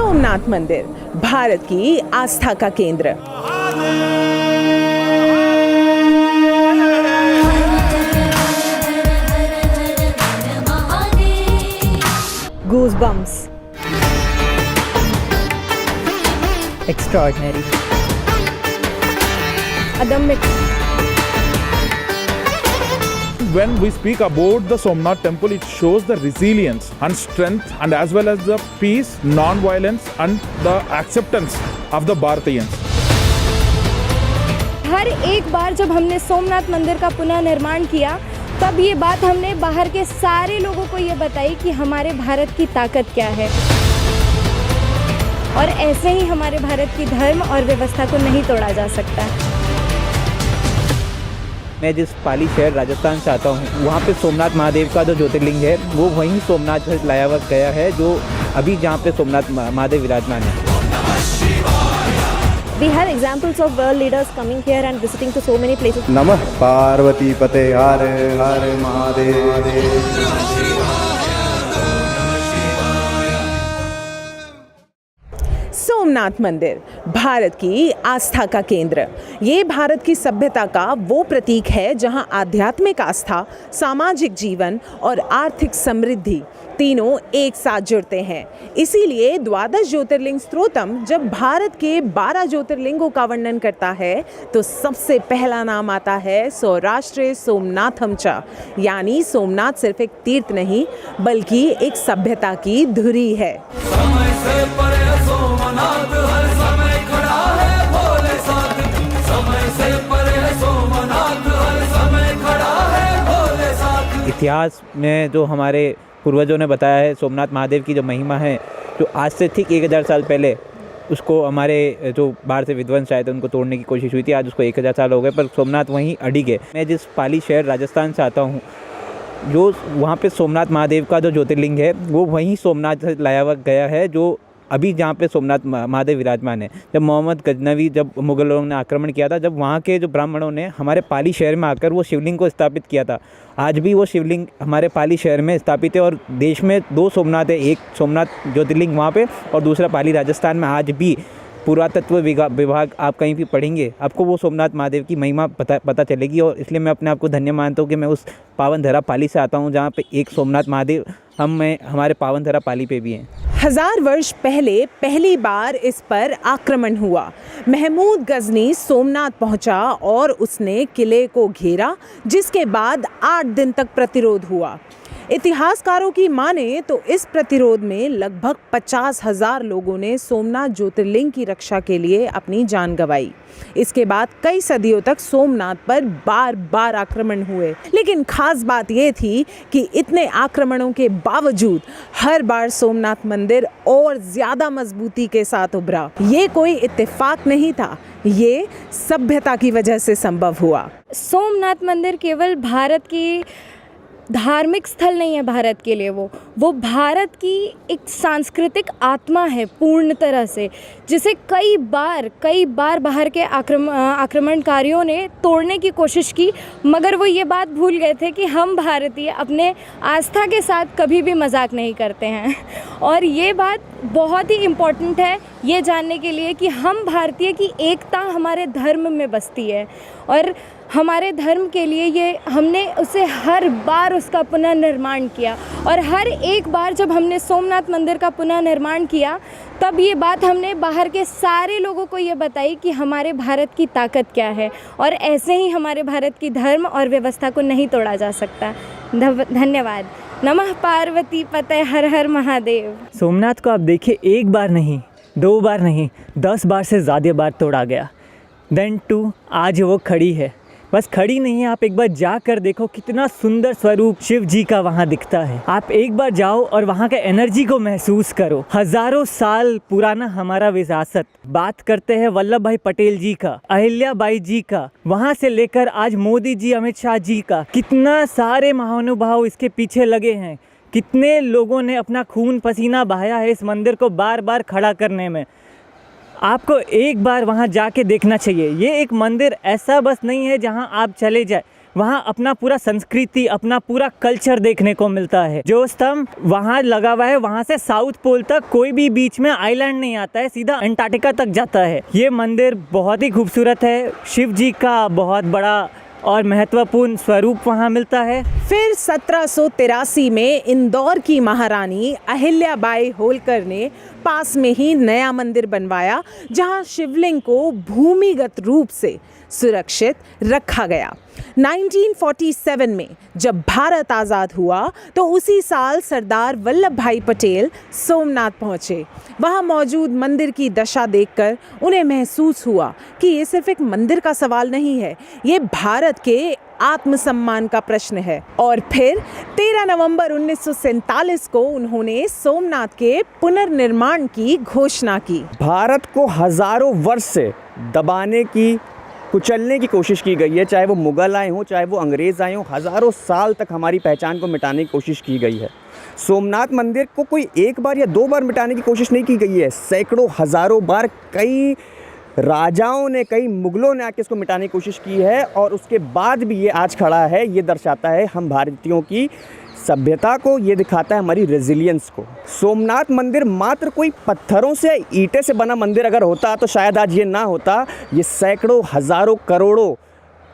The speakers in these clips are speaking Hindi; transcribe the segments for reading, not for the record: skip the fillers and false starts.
सोमनाथ मंदिर भारत की आस्था का केंद्र। Goosebumps. Extraordinary. अदम्य। When we speak about the Somnath temple, it shows the resilience and strength and as well as the peace, non-violence and the acceptance of the Bharatiyans. हर एक बार जब हमने सोमनाथ मंदिर का पुनः निर्माण किया तब ये बात हमने बाहर के सारे लोगों को ये बताई कि हमारे भारत की ताकत क्या है और ऐसे ही हमारे भारत की धर्म और व्यवस्था को नहीं तोड़ा जा सकता। मैं जिस पाली शहर राजस्थान से आता हूँ वहाँ पे सोमनाथ महादेव का जो ज्योतिर्लिंग है वो वहीं सोमनाथ से लाया हुआ गया है जो अभी जहाँ पे सोमनाथ महादेव विराजमान है। We have examples of world leaders coming here and visiting to so many places. नमः पार्वती पते हर हर महादेव। सोमनाथ मंदिर भारत की आस्था का केंद्र। ये भारत की सभ्यता का वो प्रतीक है जहां आध्यात्मिक आस्था, सामाजिक जीवन और आर्थिक समृद्धि तीनों एक साथ जुड़ते हैं। इसीलिए द्वादश ज्योतिर्लिंग स्तोत्रम जब भारत के 12 ज्योतिर्लिंगों का वर्णन करता है तो सबसे पहला नाम आता है सौराष्ट्र सोमनाथम च, यानी सोमनाथ सिर्फ एक तीर्थ नहीं बल्कि एक सभ्यता की धुरी है। समय से परे सोमनाथ हर समय खड़ा है भोले साथ, समय से परे सोमनाथ हर समय खड़ा है भोले साथ। इतिहास में जो हमारे पूर्वजों ने बताया है सोमनाथ महादेव की जो महिमा है जो आज से ठीक 1000 साल पहले उसको हमारे जो बाहर से विद्वान आए थे उनको तोड़ने की कोशिश हुई थी। आज उसको 1000 साल हो गए पर सोमनाथ वहीं अडिग है। मैं जिस पाली शहर राजस्थान से आता हूँ जो वहाँ पे सोमनाथ महादेव का जो ज्योतिर्लिंग है वो वहीं सोमनाथ से लाया हुआ गया है जो अभी जहाँ पे सोमनाथ महादेव विराजमान है। जब मोहम्मद गजनवी जब मुगलों ने आक्रमण किया था जब वहाँ के जो ब्राह्मणों ने हमारे पाली शहर में आकर वो शिवलिंग को स्थापित किया था। आज भी वो शिवलिंग हमारे पाली शहर में स्थापित है और देश में 2 सोमनाथ है, एक सोमनाथ ज्योतिर्लिंग वहाँ पे और दूसरा पाली राजस्थान में। आज भी पुरातत्व विभाग आप कहीं भी पढ़ेंगे आपको वो सोमनाथ महादेव की महिमा पता चलेगी और इसलिए मैं अपने आप को धन्य मानता हूँ कि मैं उस पावन धरा पाली से आता हूँ जहाँ पे एक सोमनाथ महादेव हमारे पावन धरा पाली पे भी हैं। 1000 वर्ष पहले पहली बार इस पर आक्रमण हुआ। महमूद गजनी सोमनाथ पहुंचा और उसने किले को घेरा जिसके बाद 8 दिन तक प्रतिरोध हुआ। इतिहासकारों की माने तो इस प्रतिरोध में लगभग 50,000 लोगों ने सोमनाथ ज्योतिर्लिंग की रक्षा के लिए अपनी जान गंवाई। इसके बाद कई सदियों तक सोमनाथ पर बार बार आक्रमण हुए, लेकिन खास बात यह थी कि इतने आक्रमणों के बावजूद हर बार सोमनाथ मंदिर और ज्यादा मजबूती के साथ उभरा। ये कोई इत्तेफाक नहीं था, ये सभ्यता की वजह से संभव हुआ। सोमनाथ मंदिर केवल भारत की धार्मिक स्थल नहीं है, भारत के लिए वो भारत की एक सांस्कृतिक आत्मा है पूर्ण तरह से, जिसे कई बार बाहर के आक्रमणकारियों ने तोड़ने की कोशिश की मगर वो ये बात भूल गए थे कि हम भारतीय अपने आस्था के साथ कभी भी मजाक नहीं करते हैं। और ये बात बहुत ही इम्पॉर्टेंट है ये जानने के लिए कि हम भारतीय की एकता हमारे धर्म में बसती है और हमारे धर्म के लिए ये हमने उसे हर बार उसका पुनर्निर्माण किया और हर एक बार जब हमने सोमनाथ मंदिर का पुनर्निर्माण किया तब ये बात हमने बाहर के सारे लोगों को ये बताई कि हमारे भारत की ताकत क्या है और ऐसे ही हमारे भारत की धर्म और व्यवस्था को नहीं तोड़ा जा सकता। धन्यवाद। नमः पार्वती पते हर हर महादेव। सोमनाथ को आप देखिए, एक बार नहीं, 2 बार नहीं, 10 बार से ज़्यादा बार तोड़ा गया। देन टू आज वो खड़ी है, बस खड़ी नहीं है, आप एक बार जाकर देखो कितना सुंदर स्वरूप शिव जी का वहाँ दिखता है। आप एक बार जाओ और वहाँ के एनर्जी को महसूस करो। हजारों साल पुराना हमारा विरासत। बात करते हैं वल्लभ भाई पटेल जी का, अहिल्या बाई जी का, वहाँ से लेकर आज मोदी जी, अमित शाह जी का, कितना सारे महानुभाव इसके पीछे लगे हैं। कितने लोगों ने अपना खून पसीना बहाया है इस मंदिर को बार बार खड़ा करने में। आपको एक बार वहाँ जाके देखना चाहिए। ये एक मंदिर ऐसा बस नहीं है जहाँ आप चले जाए, वहाँ अपना पूरा संस्कृति, अपना पूरा कल्चर देखने को मिलता है। जो स्तंभ वहाँ लगा हुआ है, वहाँ से साउथ पोल तक कोई भी बीच में आइलैंड नहीं आता है, सीधा अंटार्कटिका तक जाता है। ये मंदिर बहुत ही खूबसूरत है। शिव जी का बहुत बड़ा और महत्वपूर्ण स्वरूप वहाँ मिलता है। फिर 1783 में इंदौर की महारानी अहिल्याबाई होलकर ने पास में ही नया मंदिर बनवाया, जहां शिवलिंग को भूमिगत रूप से सुरक्षित रखा गया। 1947 में जब भारत आज़ाद हुआ तो उसी साल सरदार वल्लभ भाई पटेल सोमनाथ पहुँचे। वहाँ मौजूद मंदिर की दशा देखकर उन्हें महसूस हुआ कि ये सिर्फ एक मंदिर का सवाल नहीं है, ये भारत के आत्मसम्मान का प्रश्न है। और फिर 13 नवंबर 1947 को उन्होंने सोमनाथ के पुनर्निर्माण की घोषणा की। भारत को हज़ारों वर्ष से दबाने की, कुचलने की कोशिश की गई है, चाहे वो मुग़ल आए हों, चाहे वो अंग्रेज़ आए हों। हज़ारों साल तक हमारी पहचान को मिटाने की कोशिश की गई है। सोमनाथ मंदिर को कोई एक बार या दो बार मिटाने की कोशिश नहीं की गई है, सैकड़ों हज़ारों बार कई राजाओं ने, कई मुग़लों ने आके इसको मिटाने की कोशिश की है, और उसके बाद भी ये आज खड़ा है। ये दर्शाता है हम भारतीयों की सभ्यता को, ये दिखाता है हमारी रेजिलियंस को। सोमनाथ मंदिर मात्र कोई पत्थरों से, ईंटें से बना मंदिर अगर होता तो शायद आज ये ना होता। ये सैकड़ों, हज़ारों, करोड़ों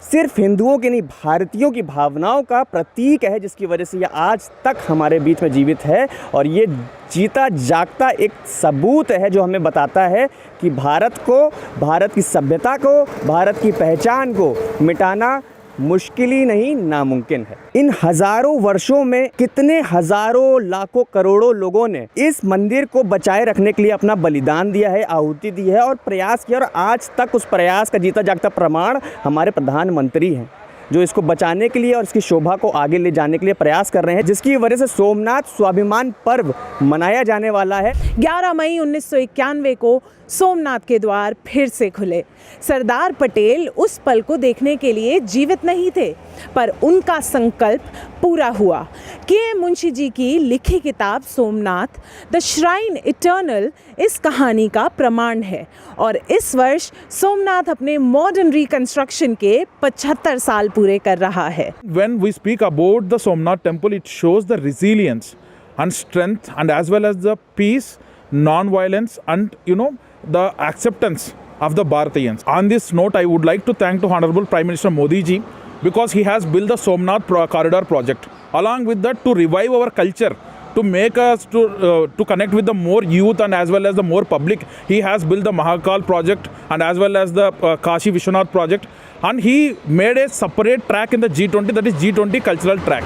सिर्फ हिंदुओं की नहीं, भारतीयों की भावनाओं का प्रतीक है, जिसकी वजह से ये आज तक हमारे बीच में जीवित है। और ये जीता जागता एक सबूत है जो हमें बताता है कि भारत को, भारत की सभ्यता को, भारत की पहचान को मिटाना मुश्किल ही नहीं, नामुमकिन है। इन हज़ारों वर्षों में कितने हज़ारों, लाखों, करोड़ों लोगों ने इस मंदिर को बचाए रखने के लिए अपना बलिदान दिया है, आहुति दी है और प्रयास किया, और आज तक उस प्रयास का जीता जागता प्रमाण हमारे प्रधानमंत्री हैं, जो इसको बचाने के लिए और इसकी शोभा को आगे ले जाने के लिए प्रयास कर रहे हैं, जिसकी वजह से सोमनाथ स्वाभिमान पर्व मनाया जाने वाला है। 11 मई 1991 को सोमनाथ के द्वार फिर से खुले। सरदार पटेल उस पल को देखने के लिए जीवित नहीं थे, पर उनका संकल्प पूरा हुआ। के मुंशी जी की लिखी किताब सोमनाथ द श्राइन इटर्नल इस कहानी का प्रमाण है, और इस वर्ष सोमनाथ अपने मॉडर्न रिकंस्ट्रक्शन के 75 साल पूरे कर रहा है। When we speak about the Somnath temple, it shows the resilience and strength, and as well as the peace, non-violence, and the acceptance of the Bharatiyans. On this note, I would like to thank to Honorable Prime Minister Modi ji, because he has built the Somnath corridor project. Along with that, to revive our culture, to make us to connect with the more youth and as well as the more public, he has built the Mahakal project and as well as the Kashi Vishwanath project, and he made a separate track in the G20, that is G20 cultural track.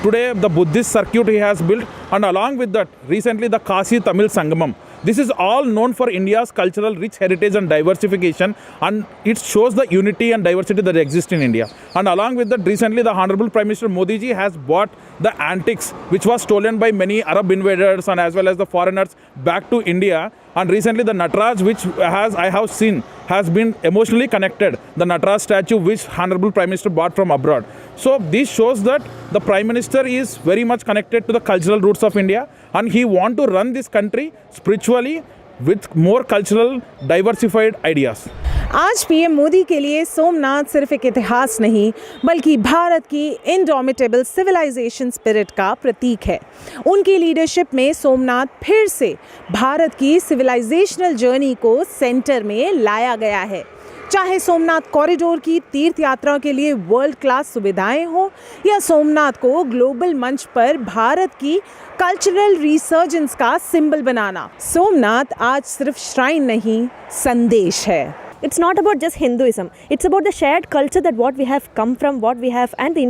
Today the Buddhist circuit he has built, and along with that recently the Kashi Tamil Sangamam. This is all known for India's cultural rich heritage and diversification, and it shows the unity and diversity that exists in India. And along with that, recently the Honorable Prime Minister Modi ji has bought the antiques which was stolen by many Arab invaders and as well as the foreigners back to India. And recently the Nataraj, which I have seen, has been emotionally connected. The Nataraj statue which Honorable Prime Minister bought from abroad. So this shows that the Prime Minister is very much connected to the cultural roots of India, and he want to run this country spiritually with more cultural diversified ideas. आज पीएम मोदी के लिए सोमनाथ सिर्फ एक इतिहास नहीं, बल्कि भारत की इनडोमिटेबल सिविलाइजेशन स्पिरिट का प्रतीक है। उनकी लीडरशिप में सोमनाथ फिर से भारत की सिविलाइजेशनल जर्नी को सेंटर में लाया गया है। चाहे सोमनाथ कॉरिडोर की तीर्थ यात्रा के लिए वर्ल्ड क्लास सुविधाएं हो, या सोमनाथ को ग्लोबल मंच पर भारत की कल्चरल रिसर्जेंस का सिंबल बनाना, सोमनाथ आज सिर्फ श्राइन नहीं, संदेश है। It's not about just Hinduism. It's about the shared culture that what we have come from, what we have, and the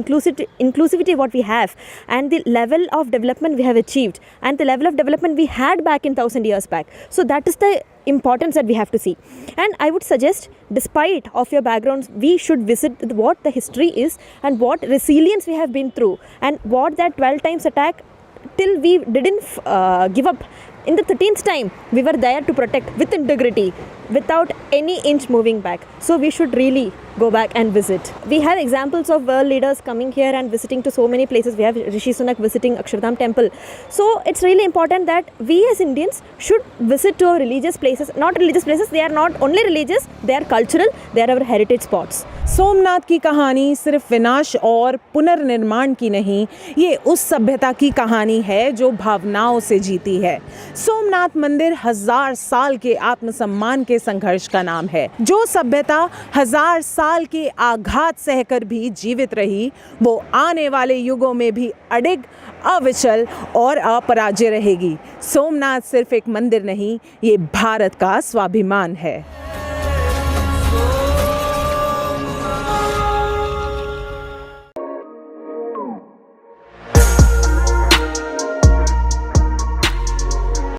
inclusivity what we have, and the level of development we have achieved, and the level of development we had back in 1,000 years back. So that is the importance that we have to see. And I would suggest, despite of your backgrounds, we should visit what the history is and what resilience we have been through, and what that 12 times attack till we didn't give up. In the 13th time, we were there to protect with integrity. without any inch moving back. So we should really go back and visit. We have examples of world leaders coming here and visiting to so many places. We have Rishi Sunak visiting Akshardham temple. So it's really important that we as Indians should visit to our religious places. Not religious places, they are not only religious, they are cultural, they are our heritage spots. Somnath की कहानी सिर्फ विनाश और पुनर्निर्माण की नहीं, ये उस सभ्यता की कहानी है जो भावनाओं से जीती है। सोमनाथ मंदिर 1000 साल के आत्मसम्मान के संघर्ष का नाम है। जो सभ्यता 1000 साल के आघात सहकर भी जीवित रही, वो आने वाले युगों में भी अडिग, अविचल और अपराजय रहेगी। सोमनाथ सिर्फ एक मंदिर नहीं, ये भारत का स्वाभिमान है।